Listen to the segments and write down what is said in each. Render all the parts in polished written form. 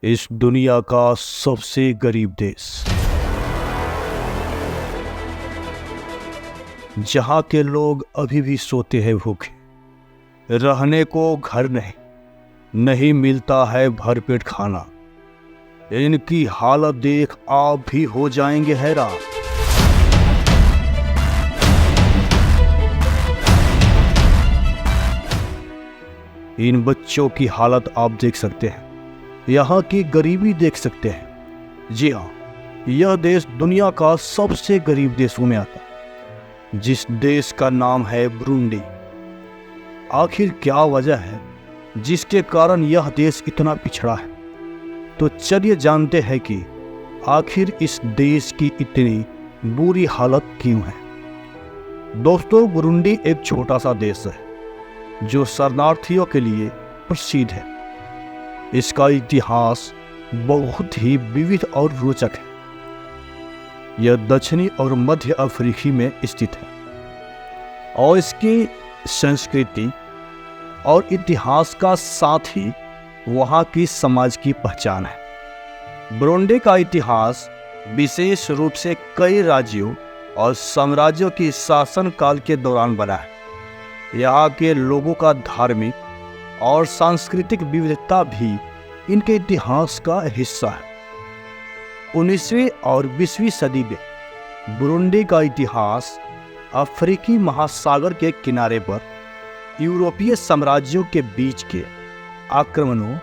इस दुनिया का सबसे गरीब देश, जहाँ के लोग अभी भी सोते हैं भूखे, रहने को घर नहीं मिलता है भरपेट खाना। इनकी हालत देख आप भी हो जाएंगे हैरान। इन बच्चों की हालत आप देख सकते हैं, यहाँ की गरीबी देख सकते हैं। जी हाँ, यह देश दुनिया का सबसे गरीब देशों में आता है, जिस देश का नाम है बुरुंडी। आखिर क्या वजह है जिसके कारण यह देश इतना पिछड़ा है? तो चलिए जानते हैं कि आखिर इस देश की इतनी बुरी हालत क्यों है। दोस्तों, बुरुंडी एक छोटा सा देश है जो शरणार्थियों के लिए प्रसिद्ध है। इसका इतिहास बहुत ही विविध और रोचक है। यह दक्षिणी और मध्य अफ्रीकी में स्थित है और इसकी संस्कृति और इतिहास का साथ ही वहाँ की समाज की पहचान है। बुरुंडी का इतिहास विशेष रूप से कई राज्यों और साम्राज्यों की शासन काल के दौरान बना है। यहाँ के लोगों का धार्मिक और सांस्कृतिक विविधता भी इनके इतिहास का हिस्सा है। 19वीं और 20वीं सदी में बुरुंडी का इतिहास अफ्रीकी महासागर के किनारे पर यूरोपीय साम्राज्यों के बीच के आक्रमणों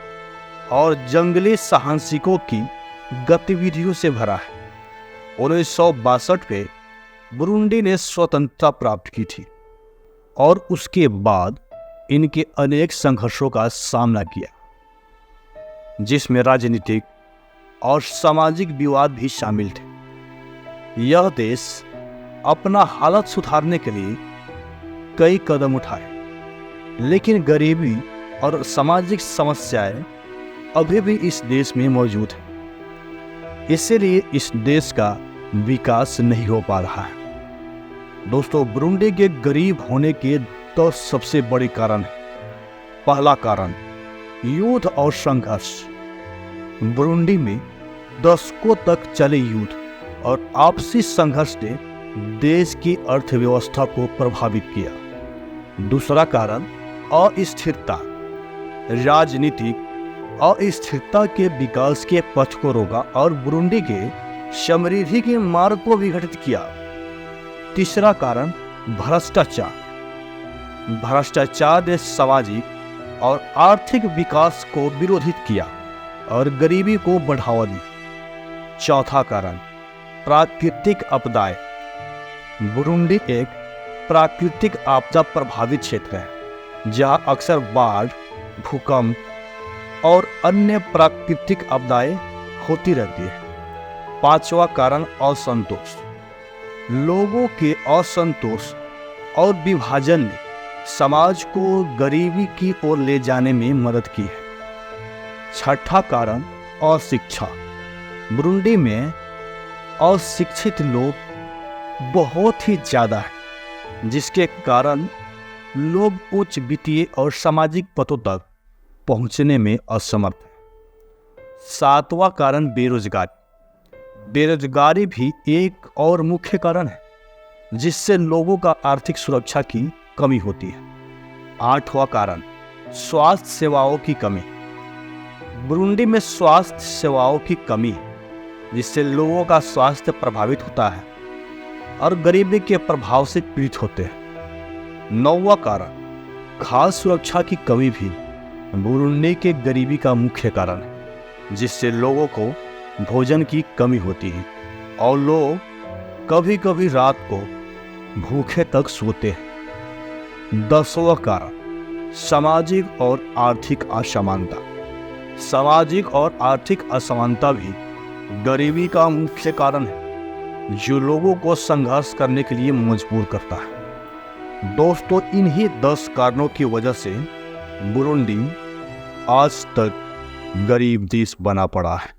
और जंगली साहसिकों की गतिविधियों से भरा है। 1962 में बुरुंडी ने स्वतंत्रता प्राप्त की थी और उसके बाद इनके अनेक संघर्षों का सामना किया, जिसमें राजनीतिक और सामाजिक विवाद भी शामिल थे। यह देश अपना हालत सुधारने के लिए कई कदम उठाए, लेकिन गरीबी और सामाजिक समस्याएं अभी भी इस देश में मौजूद हैं। इसीलिए इस देश का विकास नहीं हो पा रहा है। दोस्तों, बुरुंडी के गरीब होने के 10 सबसे बड़े कारण हैं। पहला कारण, युद्ध और संघर्ष। बुरुंडी में दशकों तक चले युद्ध और आपसी संघर्ष ने देश की अर्थव्यवस्था को प्रभावित किया। दूसरा कारण, अस्थिरता। राजनीतिक अस्थिरता के विकास के पथ को रोका और बुरुंडी के समृद्धि के मार्ग को विघटित किया। तीसरा कारण, भ्रष्टाचार। भ्रष्टाचार ने सामाजिक और आर्थिक विकास को विरोधित किया और गरीबी को बढ़ावा दी। चौथा कारण, प्राकृतिक आपदाएं। बुरुंडी एक प्राकृतिक आपदा प्रभावित क्षेत्र है, जहां अक्सर बाढ़, भूकंप और अन्य प्राकृतिक आपदाएं होती रहती है। पांचवा कारण, असंतोष। लोगों के असंतोष और विभाजन ने समाज को गरीबी की ओर ले जाने में मदद की है। छठा कारण, अशिक्षा। बुरुंडी में अशिक्षित लोग बहुत ही ज़्यादा है, जिसके कारण लोग उच्च वित्तीय और सामाजिक पदों तक पहुंचने में असमर्थ हैं। सातवां कारण, बेरोजगारी। बेरोजगारी भी एक और मुख्य कारण है, जिससे लोगों का आर्थिक सुरक्षा की कमी होती है। आठवां कारण, स्वास्थ्य सेवाओं की कमी। बुरुंडी में स्वास्थ्य सेवाओं की कमी है, जिससे लोगों का स्वास्थ्य प्रभावित होता है और गरीबी के प्रभाव से पीड़ित होते हैं। नौवां कारण, खाद्य सुरक्षा की कमी भी बुरुंडी के गरीबी का मुख्य कारण है, जिससे लोगों को भोजन की कमी होती है और लोग कभी कभी रात को भूखे तक सोते हैं। 10वां कारण, सामाजिक और आर्थिक असमानता। सामाजिक और आर्थिक असमानता भी गरीबी का मुख्य कारण है, जो लोगों को संघर्ष करने के लिए मजबूर करता है। दोस्तों, इन्हीं 10 कारणों की वजह से बुरुंडी आज तक गरीब देश बना पड़ा है।